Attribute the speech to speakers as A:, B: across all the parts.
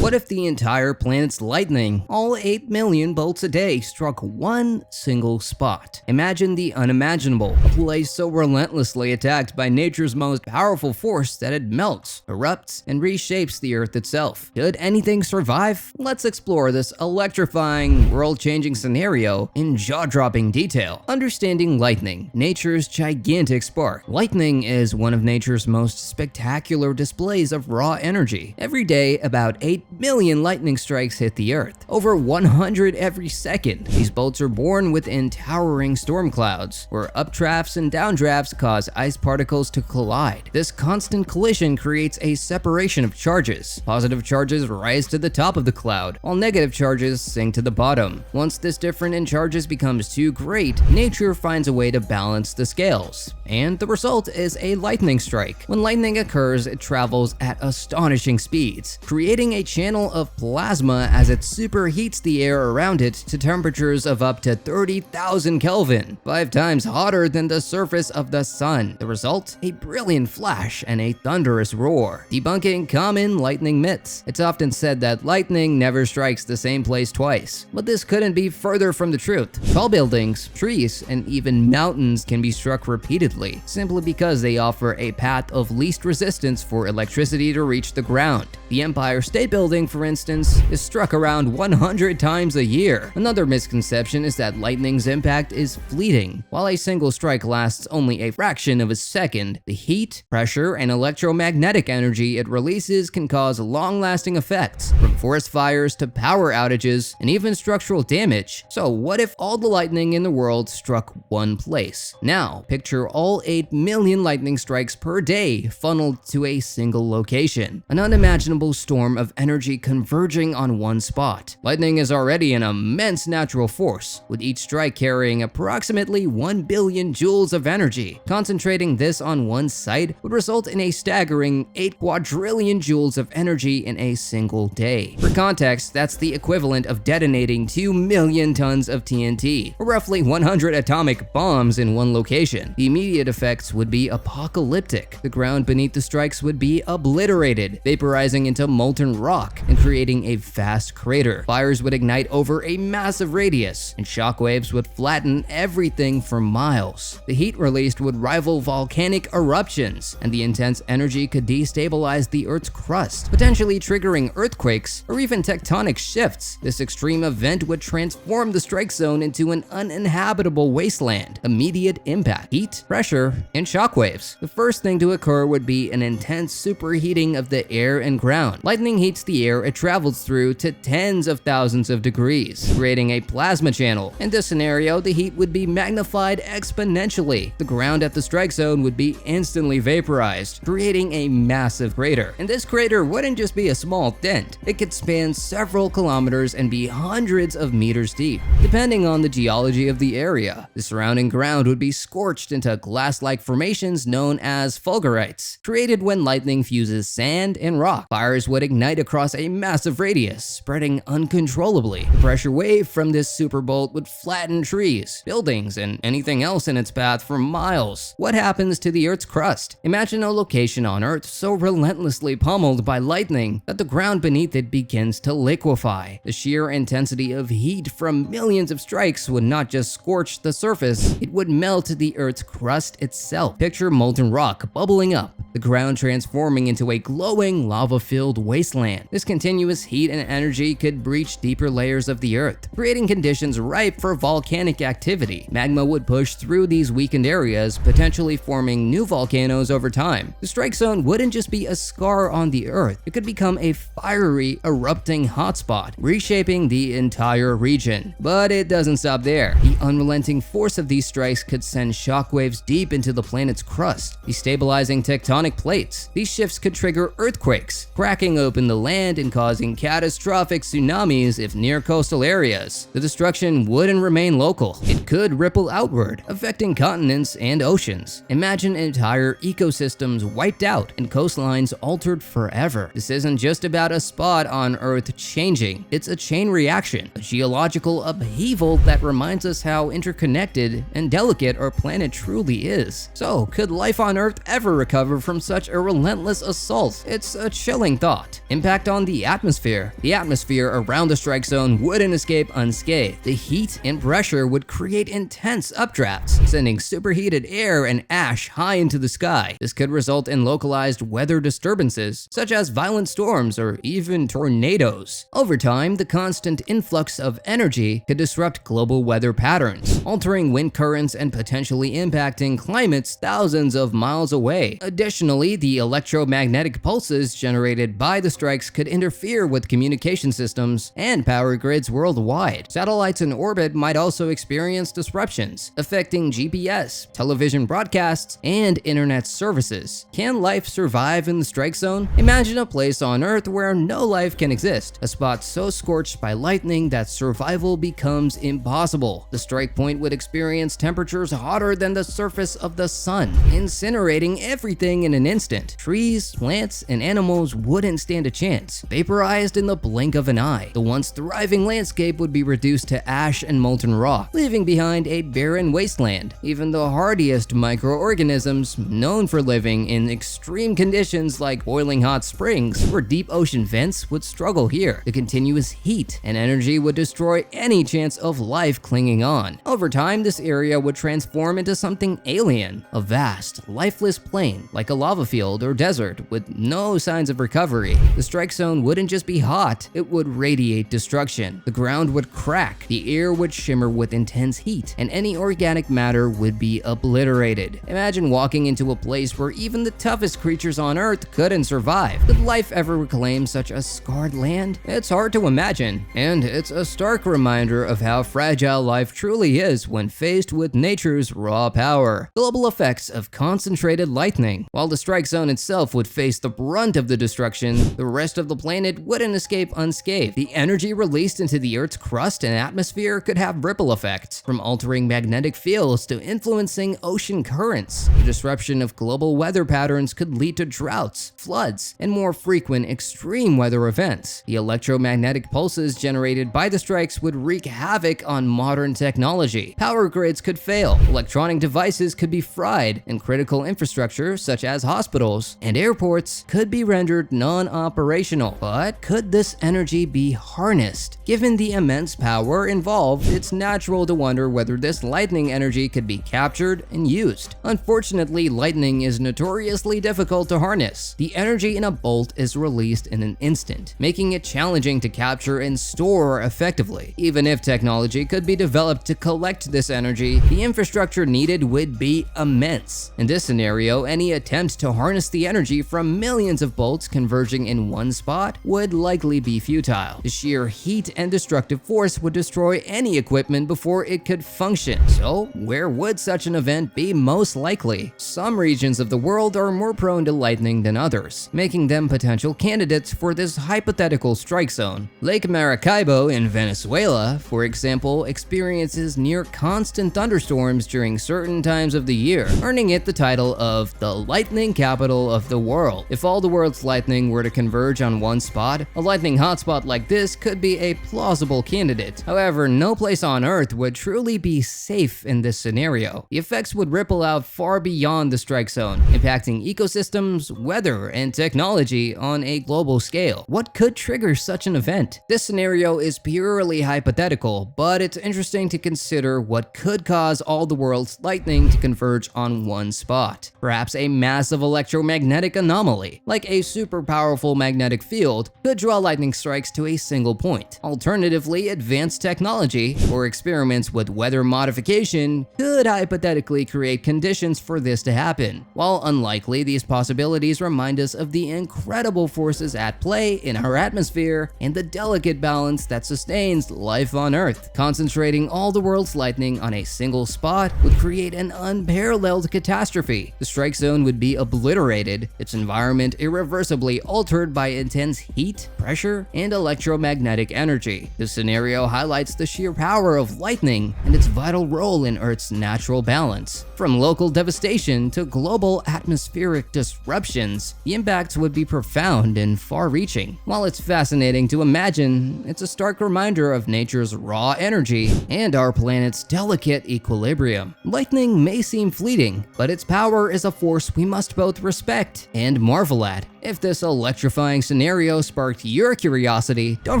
A: What if the entire planet's lightning, all 8 million bolts a day, struck one single spot? Imagine the unimaginable, a place so relentlessly attacked by nature's most powerful force that it melts, erupts, and reshapes the Earth itself. Could anything survive? Let's explore this electrifying, world-changing scenario in jaw-dropping detail. Understanding lightning, nature's gigantic spark. Lightning is one of nature's most spectacular displays of raw energy. Every day, about 8 million lightning strikes hit the Earth, over 100 every second. These bolts are born within towering storm clouds, where updrafts and downdrafts cause ice particles to collide. This constant collision creates a separation of charges. Positive charges rise to the top of the cloud, while negative charges sink to the bottom. Once this difference in charges becomes too great, nature finds a way to balance the scales, and the result is a lightning strike. When lightning occurs, it travels at astonishing speeds, creating a channel of plasma as it superheats the air around it to temperatures of up to 30,000 Kelvin, 5 times hotter than the surface of the sun. The result? A brilliant flash and a thunderous roar, debunking common lightning myths. It's often said that lightning never strikes the same place twice, but this couldn't be further from the truth. Tall buildings, trees, and even mountains can be struck repeatedly, simply because they offer a path of least resistance for electricity to reach the ground. The Empire State Building, for instance, is struck around 100 times a year. Another misconception is that lightning's impact is fleeting. While a single strike lasts only a fraction of a second, the heat, pressure, and electromagnetic energy it releases can cause long-lasting effects, from forest fires to power outages and even structural damage. So what if all the lightning in the world struck one place? Now, picture all 8 million lightning strikes per day funneled to a single location. An unimaginable storm of energy converging on one spot. Lightning is already an immense natural force, with each strike carrying approximately 1 billion joules of energy. Concentrating this on one site would result in a staggering 8 quadrillion joules of energy in a single day. For context, that's the equivalent of detonating 2 million tons of TNT, or roughly 100 atomic bombs in one location. The immediate effects would be apocalyptic. The ground beneath the strikes would be obliterated, vaporizing into molten rock and creating a vast crater. Fires would ignite over a massive radius, and shockwaves would flatten everything for miles. The heat released would rival volcanic eruptions, and the intense energy could destabilize the Earth's crust, potentially triggering earthquakes or even tectonic shifts. This extreme event would transform the strike zone into an uninhabitable wasteland. Immediate impact, heat, pressure, and shockwaves. The first thing to occur would be an intense superheating of the air and ground. Lightning heats the air it travels through to tens of thousands of degrees, creating a plasma channel. In this scenario, the heat would be magnified exponentially. The ground at the strike zone would be instantly vaporized, creating a massive crater. And this crater wouldn't just be a small dent. It could span several kilometers and be hundreds of meters deep. Depending on the geology of the area, the surrounding ground would be scorched into glass-like formations known as fulgurites, created when lightning fuses sand and rock. Fires would ignite across a massive radius, spreading uncontrollably. The pressure wave from this superbolt would flatten trees, buildings, and anything else in its path for miles. What happens to the Earth's crust? Imagine a location on Earth so relentlessly pummeled by lightning that the ground beneath it begins to liquefy. The sheer intensity of heat from millions of strikes would not just scorch the surface, it would melt the Earth's crust itself. Picture molten rock bubbling up, the ground transforming into a glowing, lava-filled wasteland. This continuous heat and energy could breach deeper layers of the Earth, creating conditions ripe for volcanic activity. Magma would push through these weakened areas, potentially forming new volcanoes over time. The strike zone wouldn't just be a scar on the Earth, it could become a fiery, erupting hotspot, reshaping the entire region. But it doesn't stop there. The unrelenting force of these strikes could send shockwaves deep into the planet's crust, destabilizing tectonic plates. These shifts could trigger earthquakes, cracking open the land and causing catastrophic tsunamis if near coastal areas. The destruction wouldn't remain local. It could ripple outward, affecting continents and oceans. Imagine entire ecosystems wiped out and coastlines altered forever. This isn't just about a spot on Earth changing. It's a chain reaction, a geological upheaval that reminds us how interconnected and delicate our planet truly is. So, could life on Earth ever recover from from such a relentless assault. It's a chilling thought. Impact on the atmosphere. The atmosphere around the strike zone wouldn't escape unscathed. The heat and pressure would create intense updrafts, sending superheated air and ash high into the sky. This could result in localized weather disturbances, such as violent storms or even tornadoes. Over time, the constant influx of energy could disrupt global weather patterns, altering wind currents and potentially impacting climates thousands of miles away. Additionally, the electromagnetic pulses generated by the strikes could interfere with communication systems and power grids worldwide. Satellites in orbit might also experience disruptions, affecting GPS, television broadcasts, and internet services. Can life survive in the strike zone? Imagine a place on Earth where no life can exist, a spot so scorched by lightning that survival becomes impossible. The strike point would experience temperatures hotter than the surface of the sun, incinerating everything in an instant. Trees, plants, and animals wouldn't stand a chance. Vaporized in the blink of an eye, the once thriving landscape would be reduced to ash and molten rock, leaving behind a barren wasteland. Even the hardiest microorganisms, known for living in extreme conditions like boiling hot springs or deep ocean vents, would struggle here. The continuous heat and energy would destroy any chance of life clinging on. Over time, this area would transform into something alien, a vast, lifeless plain like a lava field or desert with no signs of recovery. The strike zone wouldn't just be hot, it would radiate destruction. The ground would crack, the air would shimmer with intense heat, and any organic matter would be obliterated. Imagine walking into a place where even the toughest creatures on Earth couldn't survive. Could life ever reclaim such a scarred land? It's hard to imagine, and it's a stark reminder of how fragile life truly is when faced with nature's raw power. Global effects of concentrated lightning. While the strike zone itself would face the brunt of the destruction, the rest of the planet wouldn't escape unscathed. The energy released into the Earth's crust and atmosphere could have ripple effects, from altering magnetic fields to influencing ocean currents. The disruption of global weather patterns could lead to droughts, floods, and more frequent extreme weather events. The electromagnetic pulses generated by the strikes would wreak havoc on modern technology. Power grids could fail, electronic devices could be fried, and critical infrastructure such as hospitals and airports could be rendered non-operational. But could this energy be harnessed? Given the immense power involved, it's natural to wonder whether this lightning energy could be captured and used. Unfortunately, lightning is notoriously difficult to harness. The energy in a bolt is released in an instant, making it challenging to capture and store effectively. Even if technology could be developed to collect this energy, the infrastructure needed would be immense. In this scenario, any attempt to harness the energy from millions of bolts converging in one spot would likely be futile. The sheer heat and destructive force would destroy any equipment before it could function. So, where would such an event be most likely? Some regions of the world are more prone to lightning than others, making them potential candidates for this hypothetical strike zone. Lake Maracaibo in Venezuela, for example, experiences near constant thunderstorms during certain times of the year, earning it the title of the lightning capital of the world. If all the world's lightning were to converge on one spot, a lightning hotspot like this could be a plausible candidate. However, no place on Earth would truly be safe in this scenario. The effects would ripple out far beyond the strike zone, impacting ecosystems, weather, and technology on a global scale. What could trigger such an event? This scenario is purely hypothetical, but it's interesting to consider what could cause all the world's lightning to converge on one spot. Perhaps a massive electromagnetic anomaly, like a super powerful magnetic field, could draw lightning strikes to a single point. Alternatively, advanced technology or experiments with weather modification could hypothetically create conditions for this to happen. While unlikely, these possibilities remind us of the incredible forces at play in our atmosphere and the delicate balance that sustains life on Earth. Concentrating all the world's lightning on a single spot would create an unparalleled catastrophe. The strike zone would be obliterated, its environment irreversibly altered by intense heat, pressure, and electromagnetic energy. This scenario highlights the sheer power of lightning and its vital role in Earth's natural balance. From local devastation to global atmospheric disruptions, the impacts would be profound and far-reaching. While it's fascinating to imagine, it's a stark reminder of nature's raw energy and our planet's delicate equilibrium. Lightning may seem fleeting, but its power is a force we must must both respect and marvel at. If this electrifying scenario sparked your curiosity, don't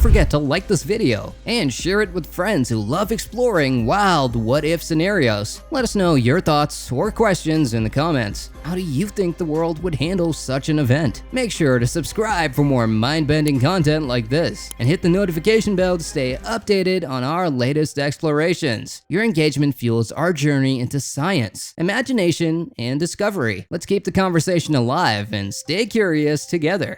A: forget to like this video and share it with friends who love exploring wild what-if scenarios. Let us know your thoughts or questions in the comments. How do you think the world would handle such an event? Make sure to subscribe for more mind-bending content like this, and hit the notification bell to stay updated on our latest explorations. Your engagement fuels our journey into science, imagination, and discovery. Let's keep the conversation alive and stay curious together.